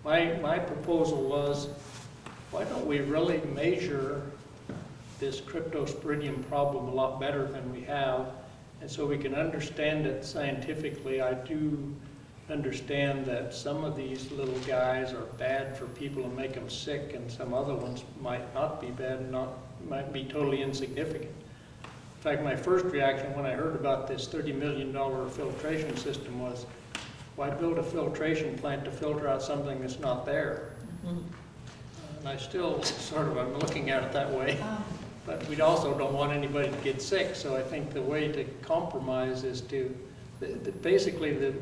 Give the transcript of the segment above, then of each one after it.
My proposal was, why don't we really measure this cryptosporidium problem a lot better than we have, and so we can understand it scientifically. I do understand that some of these little guys are bad for people and make them sick, and some other ones might not be bad and might be totally insignificant. In fact, my first reaction when I heard about this $30 million filtration system was, why build a filtration plant to filter out something that's not there? And I still sort of am looking at it that way. But we also don't want anybody to get sick, so I think the way to compromise is to, basically the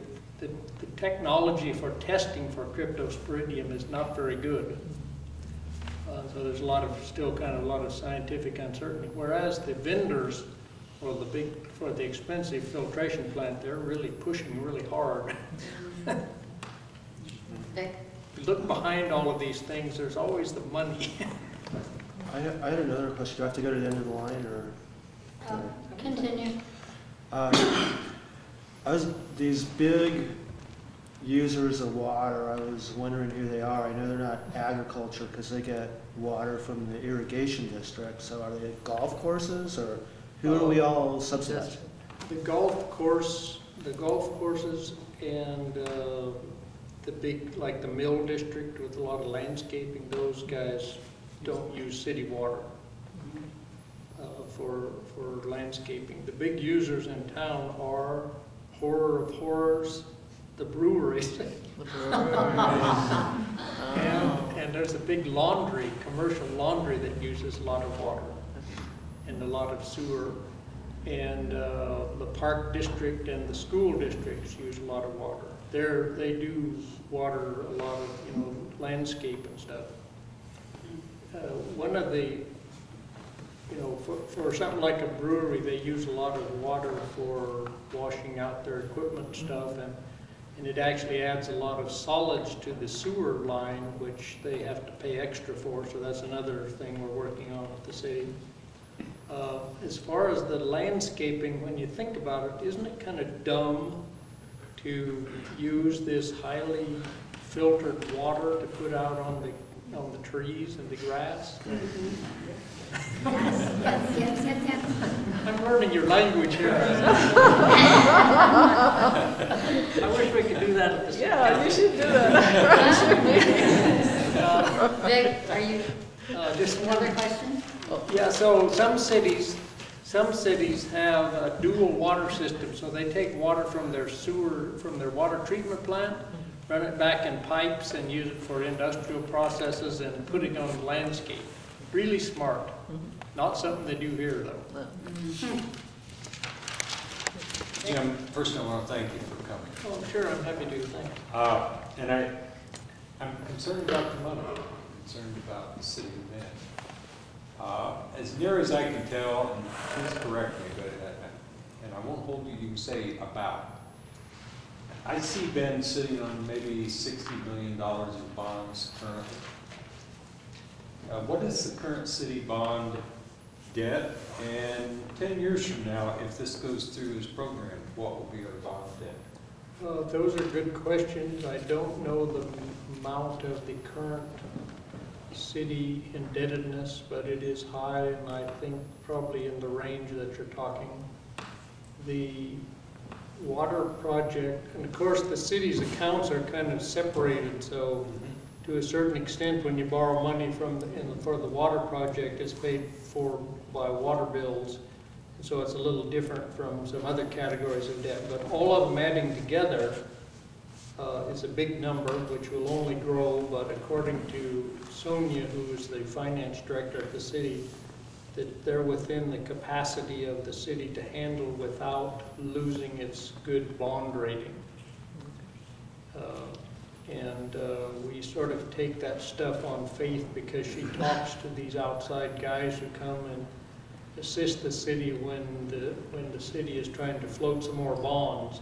technology for testing for cryptosporidium is not very good. So there's still kind of a lot of scientific uncertainty. Whereas the vendors for the expensive filtration plant, they're really pushing really hard. If you look behind all of these things, there's always the money. I had another question. Do I have to go to the end of the line, or? Continue. These big users of water, I was wondering who they are. I know they're not agriculture because they get water from the irrigation district. So are they golf courses, or who do we all subsidize? The golf courses and the big, like the Mill District with a lot of landscaping, those guys don't use city water for landscaping. The big users in town are, horror of horrors, the breweries. And there's a big commercial laundry that uses a lot of water and a lot of sewer. And the park district and the school districts use a lot of water. They do water a lot of, landscape and stuff. One of the, for something like a brewery, they use a lot of water for washing out their equipment and stuff, and it actually adds a lot of solids to the sewer line, which they have to pay extra for, so that's another thing we're working on with the city. As far as the landscaping, when you think about it, isn't it kind of dumb to use this highly filtered water to put out on the trees and the grass? Yes. I'm learning your language here. I wish we could do that at the same time. Yeah, you should do that. Vic, are you, Just another one. question? Yeah, so some cities have a dual water system, so they take water from their water treatment plant, run it back in pipes and use it for industrial processes and put it on the landscape. Really smart. Not something they do here, though. Jim, first I want to thank you for coming. Oh, sure, I'm happy to. Thanks. And I'm concerned about the money. I'm concerned about the city of Bend. As near as I can tell, and please correct me, but and I won't hold you can say about. I see Bend sitting on maybe $60 million in bonds currently. What is the current city bond debt? And 10 years from now, if this goes through this program, what will be our bond debt? Those are good questions. I don't know the amount of the current city indebtedness, but it is high, and I think probably in the range that you're talking. The water project, and of course the city's accounts are kind of separated, so to a certain extent when you borrow money for the water project, it's paid for by water bills, and so it's a little different from some other categories of debt, but all of them adding together is a big number, which will only grow, but according to Sonia, who is the finance director at the city, that they're within the capacity of the city to handle without losing its good bond rating. We sort of take that stuff on faith because she talks to these outside guys who come and assist the city when the city is trying to float some more bonds,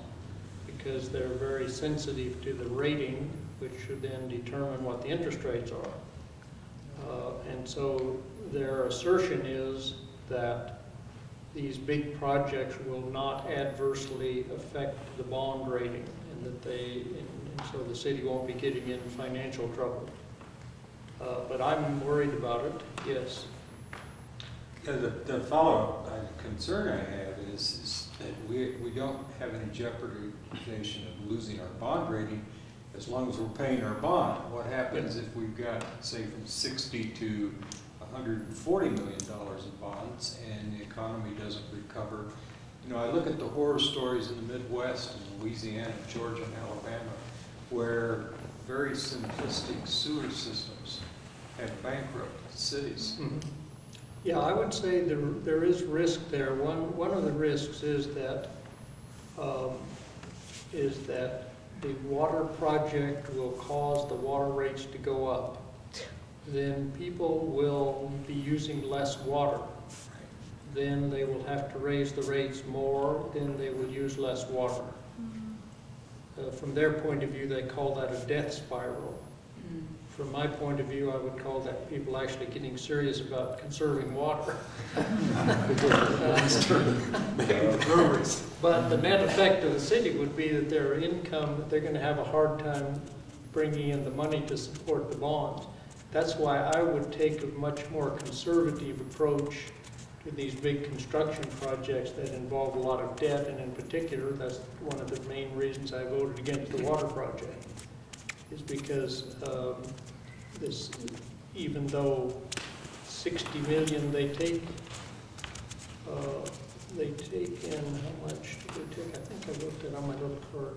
because they're very sensitive to the rating, which should then determine what the interest rates are. And so their assertion is that these big projects will not adversely affect the bond rating, and that they, in and so the city won't be getting in financial trouble. But I'm worried about it, yes. Yeah, the follow-up concern I have is that we don't have any jeopardization of losing our bond rating as long as we're paying our bond. What happens if we've got, say, from 60 to $140 million in bonds and the economy doesn't recover? You know, I look at the horror stories in the Midwest, in Louisiana, Georgia, and Alabama, where very simplistic sewer systems have bankrupt cities. Yeah, I would say there is risk there. One of the risks is that the water project will cause the water rates to go up. Then people will be using less water. Then they will have to raise the rates more, then they will use less water. From their point of view, they call that a death spiral. From my point of view, I would call that people actually getting serious about conserving water. But the net effect of the city would be that their income, they're going to have a hard time bringing in the money to support the bonds. That's why I would take a much more conservative approach to these big construction projects that involve a lot of debt, and in particular, that's one of the main reasons I voted against the water project, is because this, even though 60 million they take in, how much do they take? I think I looked it on my little card.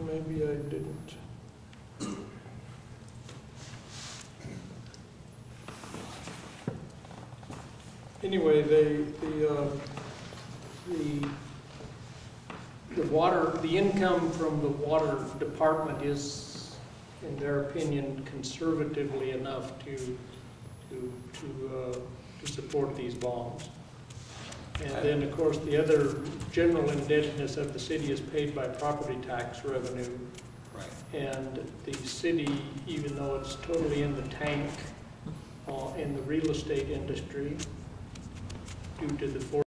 Maybe I didn't. Anyway, the income from the water department is, in their opinion, conservatively enough to support these bonds. And then, of course, the other general indebtedness of the city is paid by property tax revenue. Right. And the city, even though it's totally in the tank in the real estate industry, due to the